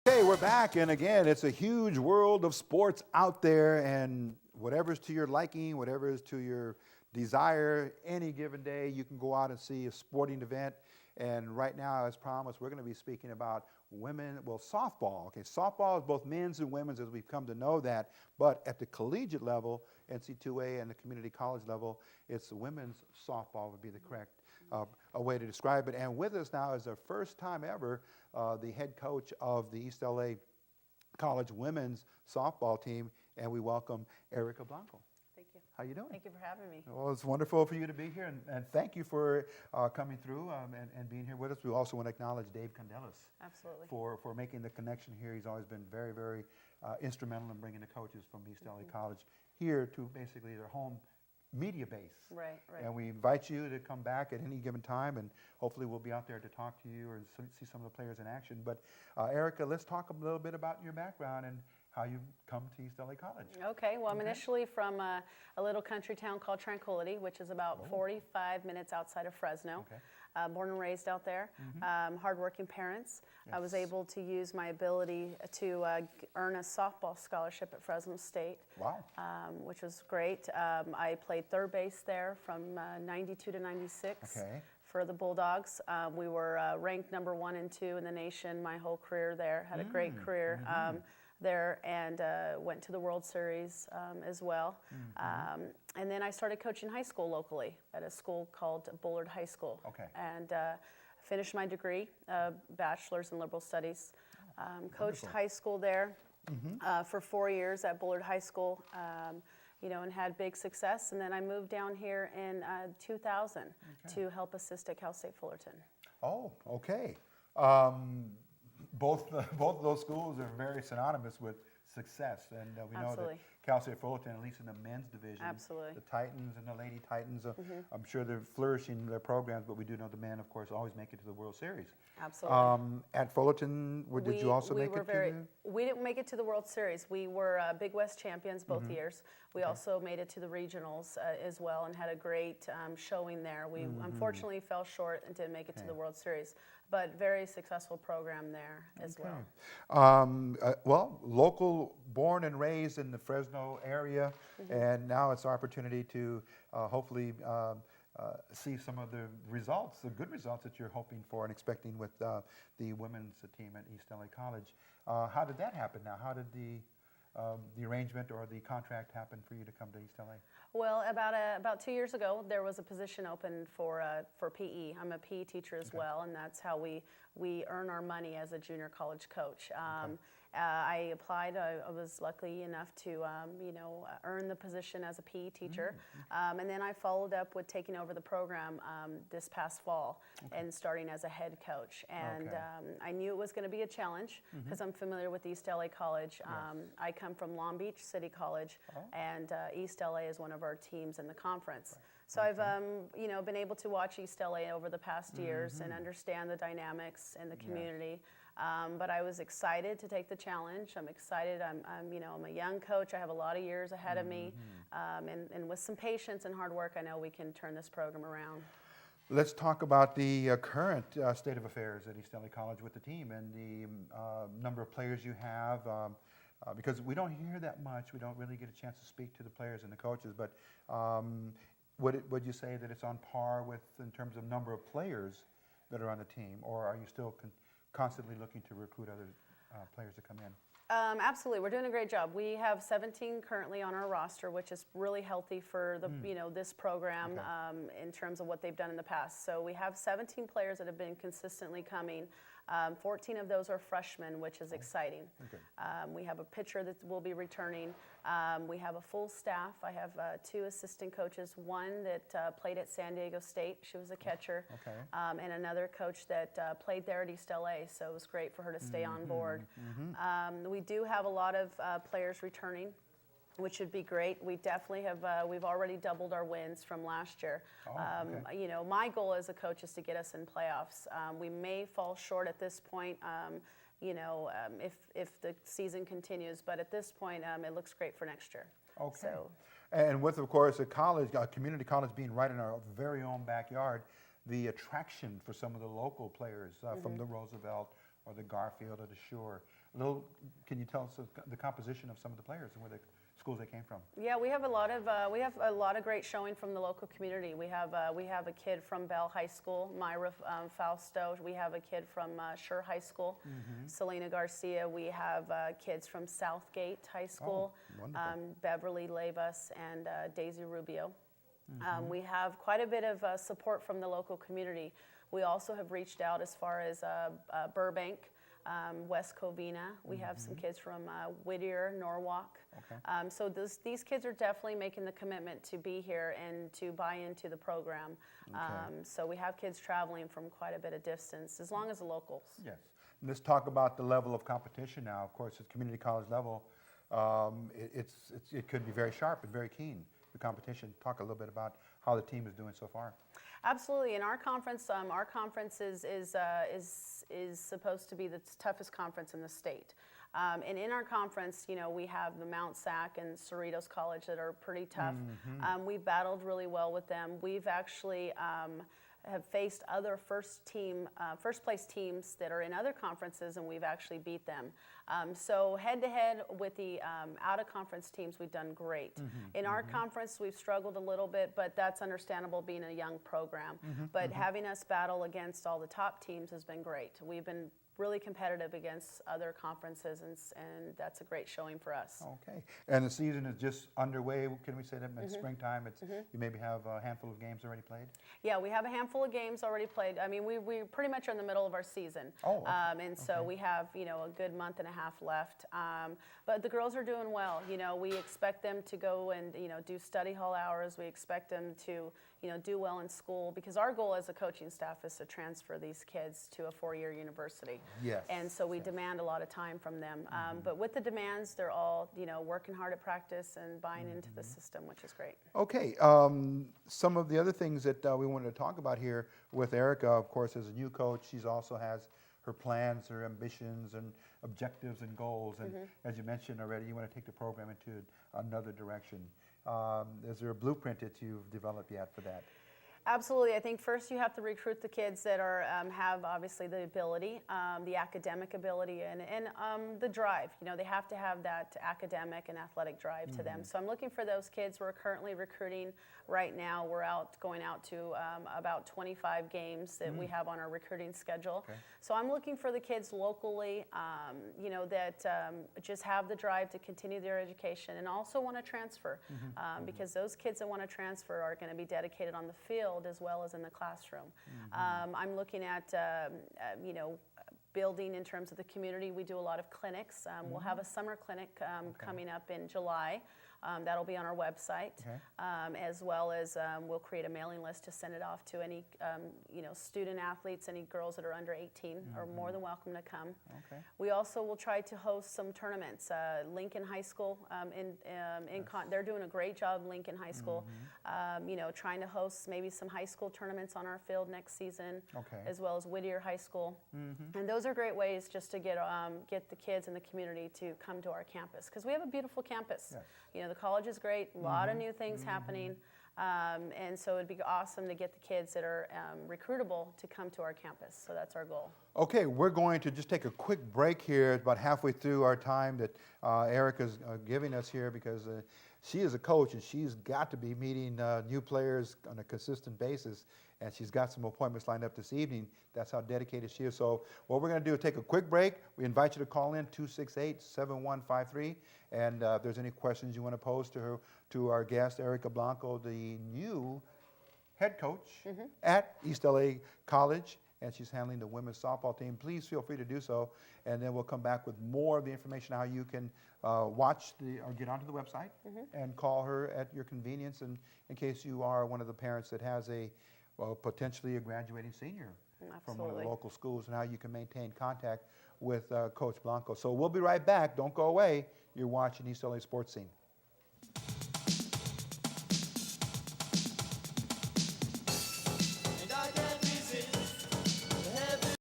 Okay, we're back, and again, it's a huge world of sports out there, and whatever's to your liking, whatever is to your desire, any given day, you can go out and see a sporting event. And right now, as promised, we're going to be speaking about softball. Okay, softball is both men's and women's, as we've come to know that, but at the collegiate level, NC2A and the community college level, it's women's softball would be the correct a way to describe it. And with us now is the first time ever, the head coach of the East LA College women's softball team, and we welcome Erika Blanco. Thank you. How you doing? Thank you for having me. Well, it's wonderful for you to be here, and thank you for coming through and being here with us. We also want to acknowledge Dave Condelis. Absolutely. For making the connection here. He's always been very, very instrumental in bringing the coaches from East LA College here to basically their home media base. Right. And we invite you to come back at any given time, and hopefully we'll be out there to talk to you or see some of the players in action. But Erika, let's talk a little bit about your background and how you come to East LA College. Okay, well, I'm initially from a little country town called Tranquility, which is about 45 minutes outside of Fresno. Okay. Born and raised out there. Hardworking parents. Yes. I was able to use my ability to earn a softball scholarship at Fresno State. Wow. Which was great. I played third base there from 92 to 96. Okay. For the Bulldogs. We were ranked number 1 and 2 in the nation my whole career there. Had a great career there, and went to the World Series as well. And then I started coaching high school locally at a school called Bullard High School. Okay. And finished my degree, bachelor's in liberal studies. Coached wonderful. high school there for 4 years at Bullard High School. And had big success. And then I moved down here in 2000 to help assist at Cal State Fullerton. Oh, okay. Both of those schools are very synonymous with success, and we know that Absolutely. Cal State Fullerton, at least in the men's division, Absolutely. the Titans and the Lady Titans, I'm sure they're flourishing their programs, but we do know the men, of course, always make it to the World Series. Absolutely. At Fullerton, did you also make it to We didn't make it to the World Series. We were Big West champions both years. We also made it to the regionals as well and had a great showing there. We unfortunately fell short and didn't make it to the World Series, but very successful program there as well. Local, born and raised in the Fresno area, and now it's our opportunity to hopefully see some of the results, the good results that you're hoping for and expecting with the women's team at East LA College. How did that happen now? How did the arrangement or the contract happen for you to come to East LA? Well, about 2 years ago, there was a position open for PE. I'm a PE teacher as well, and that's how we earn our money as a junior college coach. I applied. I was lucky enough to, earn the position as a PE teacher, and then I followed up with taking over the program this past fall and starting as a head coach. And I knew it was going to be a challenge because I'm familiar with East LA College. I come from Long Beach City College, and East LA is one of our teams in the conference. So I've, been able to watch East LA over the past years and understand the dynamics in the community. But I was excited to take the challenge. I'm excited. I'm a young coach. I have a lot of years ahead of me, and with some patience and hard work, I know we can turn this program around. Let's talk about the current state of affairs at East LA College with the team and the number of players you have. Because we don't hear that much, we don't really get a chance to speak to the players and the coaches. But would you say that it's on par with in terms of number of players that are on the team, or are you still constantly looking to recruit other players to come in? Absolutely, we're doing a great job. We have 17 currently on our roster, which is really healthy for the this program in terms of what they've done in the past. So we have 17 players that have been consistently coming. 14 of those are freshmen, which is exciting. We have a pitcher that will be returning. We have a full staff. I have 2 assistant coaches, one that played at San Diego State. She was a catcher. And another coach that played there at East LA, so it was great for her to stay on board. We do have a lot of players returning, which would be great. We definitely have, we've already doubled our wins from last year. My goal as a coach is to get us in playoffs. We may fall short at this point, if the season continues, but at this point, it looks great for next year. So, and with, of course, a community college being right in our very own backyard, the attraction for some of the local players from the Roosevelt or the Garfield or the Shore, Can you tell us the composition of some of the players and where the schools they came from? Yeah, we have a lot of great showing from the local community. We have a kid from Bell High School, Myra Fausto. We have a kid from Schur High School, Selena Garcia. We have kids from Southgate High School, Beverly Labus, and Daisy Rubio. We have quite a bit of support from the local community. We also have reached out as far as Burbank, West Covina. We have some kids from Whittier, Norwalk. Okay. So these kids are definitely making the commitment to be here and to buy into the program. Okay. So we have kids traveling from quite a bit of distance, as long as the locals. Yes. And let's talk about the level of competition now. Of course, at community college level, it could be very sharp and very keen, the competition. Talk a little bit about how the team is doing so far. Absolutely. In our conference is supposed to be the toughest conference in the state. And in our conference, you know, we have the Mount Sac and Cerritos College that are pretty tough. We've battled really well with them. We've actually have faced other first place teams that are in other conferences, and we've actually beat them. So head to head with the out of conference teams, we've done great. In our conference, we've struggled a little bit, but that's understandable being a young program. But having us battle against all the top teams has been great. We've been really competitive against other conferences, and that's a great showing for us. Okay. And the season is just underway. Can we say that in springtime? You maybe have a handful of games already played? Yeah, we have a handful of games already played. I mean, we pretty much are in the middle of our season. Oh, okay. And so we have, you know, a good month and a half left. But the girls are doing well. You know, we expect them to go and, you know, do study hall hours. We expect them to, you know, do well in school, because our goal as a coaching staff is to transfer these kids to a 4-year university. Yes. And so we demand a lot of time from them. But with the demands, they're all, you know, working hard at practice and buying into the system, which is great. Okay. Some of the other things that we wanted to talk about here with Erika, of course, as a new coach, she also has her plans, her ambitions, and objectives and goals. And as you mentioned already, you want to take the program into another direction. Is there a blueprint that you've developed yet for that? Absolutely. I think first you have to recruit the kids that are have obviously the ability, the academic ability, and the drive. You know, they have to have that academic and athletic drive to them. So I'm looking for those kids. We're currently recruiting right now. We're going out to about 25 games that we have on our recruiting schedule. Okay. So I'm looking for the kids locally, you know, that just have the drive to continue their education and also want to transfer, because those kids that want to transfer are going to be dedicated on the field as well as in the classroom. I'm looking at, you know, building in terms of the community. We do a lot of clinics. We'll have a summer clinic coming up in July. That'll be on our website, as well as we'll create a mailing list to send it off to any you know, student athletes, any girls that are under 18 are more than welcome to come. Okay. We also will try to host some tournaments. Lincoln High School, they're doing a great job, Lincoln High School, you know, trying to host maybe some high school tournaments on our field next season, as well as Whittier High School. And those are great ways just to get the kids in the community to come to our campus, because we have a beautiful campus. Yes. You know, the college is great, a lot of new things happening, and so it'd be awesome to get the kids that are recruitable to come to our campus. So that's our goal. Okay, we're going to just take a quick break here, about halfway through our time that Erika's giving us here, because she is a coach and she's got to be meeting new players on a consistent basis, and she's got some appointments lined up this evening. That's how dedicated she is. So what we're going to do is take a quick break. We invite you to call in 268-7153, and if there's any questions you want to pose to her, to our guest, Erika Blanco, the new head coach at East LA College, and she's handling the women's softball team. Please feel free to do so, and then we'll come back with more of the information how you can watch or get onto the website and call her at your convenience, and in case you are one of the parents that has potentially a graduating senior from one of the local schools, and how you can maintain contact with Coach Blanco. So we'll be right back. Don't go away. You're watching East LA Sports Scene.